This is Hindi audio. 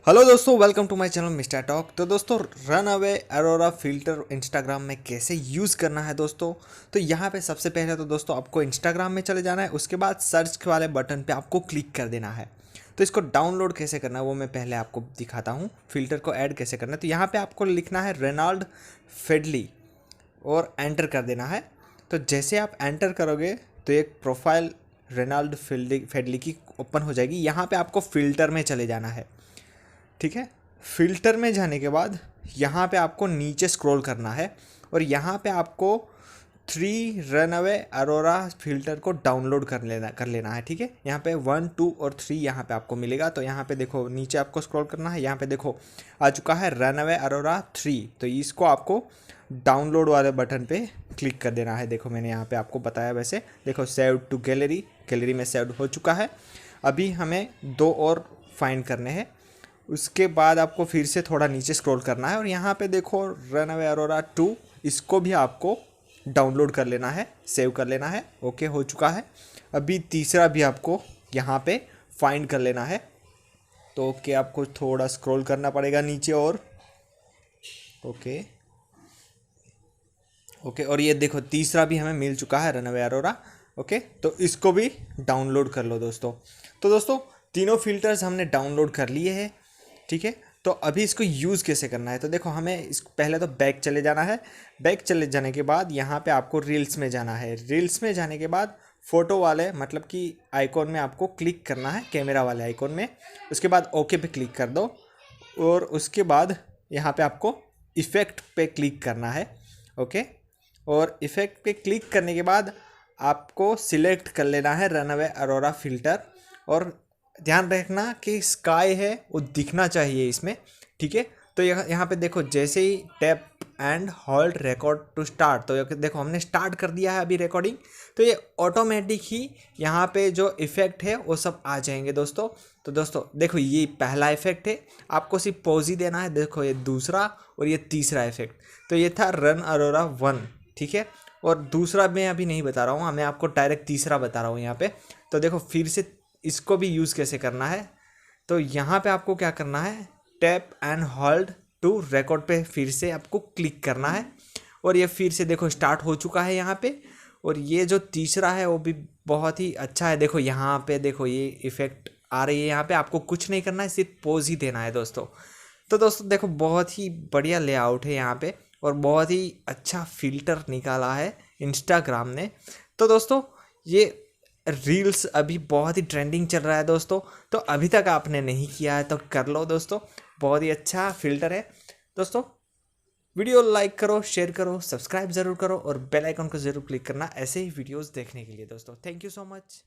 हेलो दोस्तों, welcome to my channel mister talk. तो दोस्तों, run away aurora filter Instagram में कैसे यूज़ करना है दोस्तों। तो यहाँ पे सबसे पहले तो दोस्तों आपको इंस्टाग्राम में चले जाना है। उसके बाद सर्च वाले बटन पे आपको क्लिक कर देना है। तो इसको डाउनलोड कैसे करना है वो मैं पहले आपको दिखाता हूँ। फिल्टर को ऐड कैसे करना है, तो यहाँ पर आपको लिखना है रेनाल्ड फेडली और एंटर कर देना है। तो जैसे आप एंटर करोगे तो एक प्रोफाइल रेनाल्ड फेडली की ओपन हो जाएगी। यहाँ पे आपको फ़िल्टर में चले जाना है, ठीक है। फ़िल्टर में जाने के बाद यहाँ पे आपको नीचे स्क्रॉल करना है और यहाँ पे आपको 3 रनअवे अरोरा फ़िल्टर को डाउनलोड कर लेना है, ठीक है। यहाँ पे 1, 2 और 3 यहाँ पे आपको मिलेगा। तो यहाँ पे देखो नीचे आपको स्क्रॉल करना है। यहाँ पे देखो आ चुका है रनअवे अरोरा 3। तो इसको आपको डाउनलोड वाले बटन पे क्लिक कर देना है। देखो मैंने यहाँ पे आपको बताया, वैसे देखो सेव टू गैलरी में सेव हो चुका है। अभी हमें 2 और फाइंड करने हैं। उसके बाद आपको फिर से थोड़ा नीचे स्क्रॉल करना है और यहाँ पे देखो रनअवे अरोरा 2, इसको भी आपको डाउनलोड कर लेना है, सेव कर लेना है। ओके, हो चुका है। अभी तीसरा भी आपको यहाँ पे फाइंड कर लेना है। तो ओके, आपको थोड़ा स्क्रॉल करना पड़ेगा नीचे और ओके ओके और ये देखो तीसरा भी हमें मिल चुका है रनअवे अरोरा। ओके, तो इसको भी डाउनलोड कर लो दोस्तों। तो दोस्तों तीनों फिल्टर्स हमने डाउनलोड कर लिए हैं, ठीक है। तो अभी इसको यूज़ कैसे करना है, तो देखो हमें इस पहले तो बैक चले जाना है। बैक चले जाने के बाद यहाँ पे आपको रील्स में जाना है। रील्स में जाने के बाद फ़ोटो वाले मतलब कि आइकॉन में आपको क्लिक करना है, कैमरा वाले आइकॉन में। उसके बाद ओके पे क्लिक कर दो और उसके बाद यहाँ पे आपको इफ़ेक्ट पे क्लिक करना है। ओके, और इफ़ेक्ट पे क्लिक करने के बाद आपको सिलेक्ट कर लेना है रनअवे अरोरा फ़िल्टर। और ध्यान रखना कि स्काई है वो दिखना चाहिए इसमें, ठीक है। तो यहाँ पे देखो जैसे ही tap and hold record to start, तो देखो हमने स्टार्ट कर दिया है अभी रिकॉर्डिंग। तो ये ऑटोमेटिक ही यहाँ पे जो इफ़ेक्ट है वो सब आ जाएंगे दोस्तों। तो दोस्तों देखो ये पहला इफ़ेक्ट है, आपको सिर्फ पॉज ही देना है। देखो ये दूसरा और ये तीसरा इफ़ेक्ट। तो ये था रन अरोरा 1, ठीक है। और दूसरा मैं अभी नहीं बता रहा हूँ, मैं आपको डायरेक्ट तीसरा बता रहा हूँ यहाँ पे। तो देखो फिर से इसको भी यूज़ कैसे करना है, तो यहाँ पे आपको क्या करना है, tap and hold to record पे फिर से आपको क्लिक करना है। और ये फिर से देखो स्टार्ट हो चुका है यहाँ पे। और ये जो तीसरा है वो भी बहुत ही अच्छा है। देखो यहाँ पे देखो ये इफ़ेक्ट आ रही है, यहाँ पे आपको कुछ नहीं करना है, सिर्फ पोज ही देना है दोस्तों। तो दोस्तों देखो बहुत ही बढ़िया लेआउट है यहाँ पे और बहुत ही अच्छा फ़िल्टर निकाला है इंस्टाग्राम ने। तो दोस्तों ये रील्स अभी बहुत ही ट्रेंडिंग चल रहा है दोस्तों। तो अभी तक आपने नहीं किया है तो कर लो दोस्तों, बहुत ही अच्छा फ़िल्टर है दोस्तों। वीडियो लाइक करो, शेयर करो, सब्सक्राइब ज़रूर करो और बेल आइकन को ज़रूर क्लिक करना ऐसे ही वीडियोस देखने के लिए दोस्तों। Thank you so much.